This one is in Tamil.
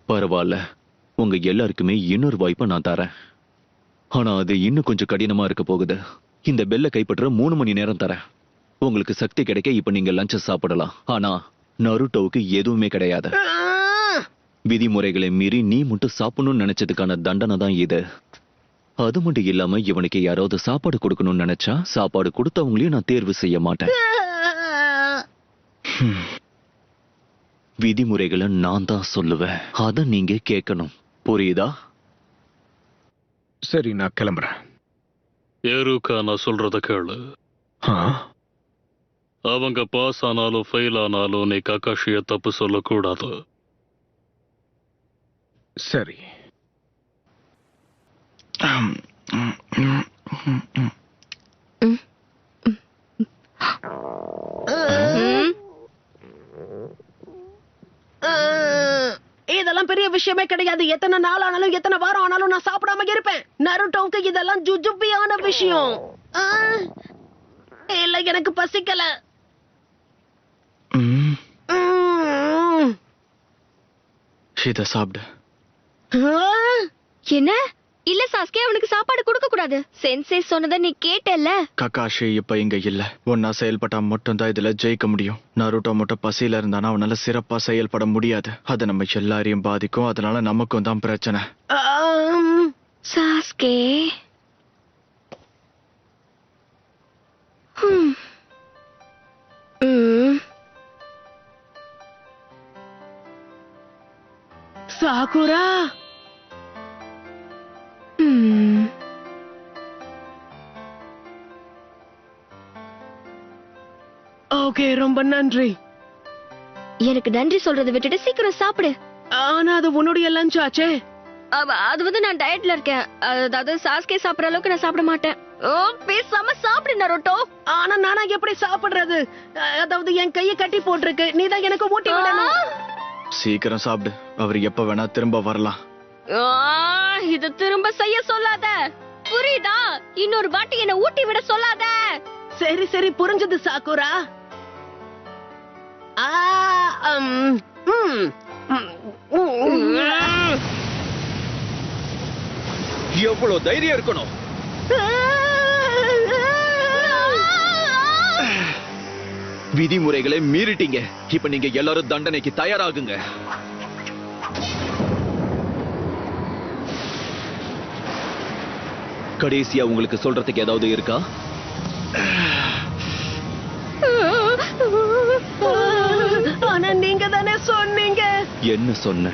பரவாயில்ல, உங்க எல்லாருக்குமே இன்னொரு வாய்ப்பை நான் தரேன். ஆனா அது இன்னும் கொஞ்சம் கடினமா இருக்க போகுது. இந்த பெல்ல கைப்பற்ற 3 மணி நேரம் தரேன். உங்களுக்கு சக்தி கிடைக்க இப்ப நீங்க லஞ்ச சாப்பிடலாம். ஆனா நருட்டோவுக்கு எதுவுமே கிடையாது. விதிமுறைகளை மீறி நீ மட்டும் சாப்பிடணும்னு நினைச்சதுக்கான தண்டனை தான் இது. அது மட்டும் இல்லாம இவனுக்கு யாராவது சாப்பாடு கொடுக்கணும்னு நினைச்சா சாப்பாடு கொடுத்தவங்களையும் நான் தேர்வு செய்ய மாட்டேன். விதிமுறைகளை நான் தான் சொல்லுவேன், அத நீங்க கேட்கணும். புரியுதா? சரி, நான் கிளம்புறேன். ஏருக்கா, நான் சொல்றத கேளு. அவங்க பாஸ் ஆனாலும் ஃபெயில் ஆனாலும் நீ ககாஷிய தப்பு சொல்லக்கூடாது. சரி. இதெல்லாம் பெரிய விஷயமே கிடையாது. எத்தனை நாள் ஆனாலும் எத்தனை வாரம் ஆனாலும் நான் சாப்பிடாம இருப்பேன். நருட்டோவுக்கு இதெல்லாம் ஜுஜுபியான விஷயம். இல்ல, எனக்கு பசிக்கல. இத சாப்பிடு. என்ன? இல்ல சாஸ்கே, அவனுக்கு சாப்பாடு கொடுக்க கூடாது. சென்சே சொன்னதை நீ கேட்டல்ல. ககாஷி இப்ப இங்க இல்ல. ஒன்னா செயல்பட்டா மட்டும் தான் இதுல ஜெயிக்க முடியும். நருட்டோ மட்டும் பசியில இருந்தானா அவனால சிறப்பா செயல்பட முடியாது. அது நம்ம எல்லாரையும் பாதிக்கும். அதனால நமக்கும் தான் பிரச்சனை. சாஸ்கே, சாகுரா, ஓகே, ரொம்ப நன்றி. எனக்கு நன்றி சொல்றதை விட்டுட்டு சீக்கிரம் சாப்பிடு. ஆனா அது உன்னுடைய லஞ்ச் ஆச்சே. அது வந்து நான் டயட்ல இருக்கேன். அதாவது சாஸ்கே சாப்பிடுற அளவுக்கு நான் சாப்பிட மாட்டேன். பேசாம சாப்பிடு நருட்டோ. ஆனா நானா எப்படி சாப்பிடுறது? அதாவது என் கையை கட்டி போட்டிருக்கு. நீதான் எனக்கு ஊட்டி விடணும். சீக்கிரம் சாப்பிடு. அவர் எப்ப வேணா திரும்ப வரலாம். இது திரும்ப செய்ய சொல்லாத, புரியுதா? இன்னொரு வாட்டி என்ன ஊட்டி விட சொல்லாத. சரி சரி, புரிஞ்சது சாகுரா. எவ்வளவு தைரியம் இருக்கணும்! விதிமுறைகளை மீறிட்டீங்க. இப்ப நீங்க எல்லாரும் தண்டனைக்கு தயாராகுங்க. கடைசியா உங்களுக்கு சொல்றதுக்கு ஏதாவது இருக்கா? ஆனா நீங்க தானே சொன்னீங்க. என்ன சொன்ன?